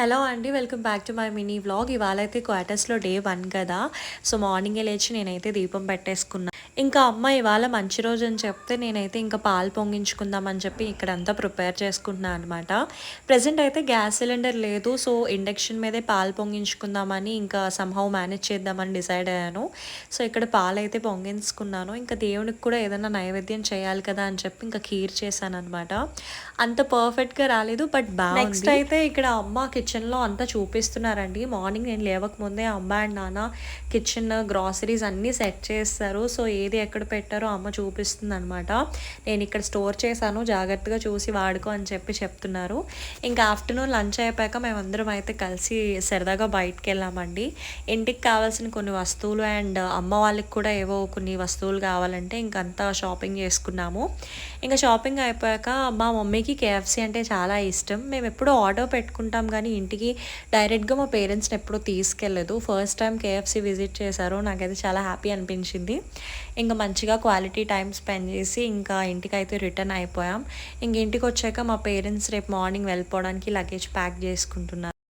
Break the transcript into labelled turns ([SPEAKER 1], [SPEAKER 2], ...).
[SPEAKER 1] Hello అండి. Welcome back to my mini vlog. ఇవాళైతే క్వార్టర్స్‌లో డే 1 కదా! సో, మార్నింగే లేచి నేనైతే దీపం పెట్టేసుకున్నా. ఇంకా అమ్మ ఇవాళ మంచి రోజని చెప్తే నేనైతే ఇంకా పాలు పొంగించుకుందామని చెప్పి ఇక్కడంతా ప్రిపేర్ చేసుకుంటున్నా అనమాట. ప్రెజెంట్ అయితే గ్యాస్ సిలిండర్ లేదు. సో, ఇండక్షన్ మీదే పాలు పొంగించుకుందామని ఇంకా సమ్‌హౌ మేనేజ్ చేద్దామని డిసైడ్ అయ్యాను. సో, ఇక్కడ పాలైతే పొంగించుకున్నాను. ఇంకా దేవుడికి కూడా ఏదైనా నైవేద్యం చేయాలి కదా అని చెప్పి ఇంకా ఖీర్ చేశాననమాట. అంత పర్ఫెక్ట్‌గా రాలేదు. బట్ బావుంది. నెక్స్ట్ అయితే ఇక్కడ అమ్మ కిచెన్‌లో అంతా చూపిస్తున్నారండి. మార్నింగ్ నేను లేవకముందే అమ్మ అండ్ నాన్న కిచెన్ గ్రాసరీస్ అన్నీ సెట్ చేస్తారు. సో, ఏది ఎక్కడ పెట్టారో అమ్మ చూపిస్తుందనమాట. నేను ఇక్కడ స్టోర్ చేశాను, జాగ్రత్తగా చూసి వాడుకో అని చెప్పి చెప్తున్నారు. ఇంకా ఆఫ్టర్‌నూన్ లంచ్ అయిపోయాక మేమందరం అయితే కలిసి సరదాగా బయటికెళ్ళామండి. ఇంటికి కావాల్సిన కొన్ని వస్తువులు అండ్ అమ్మ వాళ్ళకి కూడా ఏవో కొన్ని వస్తువులు కావాలంటే ఇంకంతా షాపింగ్ చేసుకున్నాము. ఇంకా షాపింగ్ అయిపోయాక మా మమ్మీకి కేఎఫ్‌సీ అంటే చాలా ఇష్టం. మేమెప్పుడూ ఆర్డర్ పెట్టుకుంటాం గానీ, ఇంటికి డైరెక్ట్‌గా మా పేరెంట్స్‌ని ఎప్పుడూ తీసుకెళ్ళలేదు. ఫస్ట్ టైం కేఎఫ్‌సీ విజిట్ చేశారు. నాకైతే చాలా హ్యాపీ అనిపించింది. ఇంక మంచిగా క్వాలిటీ టైం స్పెండ్ చేసి, ఇంకా ఇంటికైతే రిటర్న్ అయిపోయాం. ఇంక ఇంటికొచ్చాక మా పేరెంట్స్ రేపు మార్నింగ్ వెళ్ళిపోవడానికి లగేజ్ ప్యాక్ చేసుకుంటున్నారు.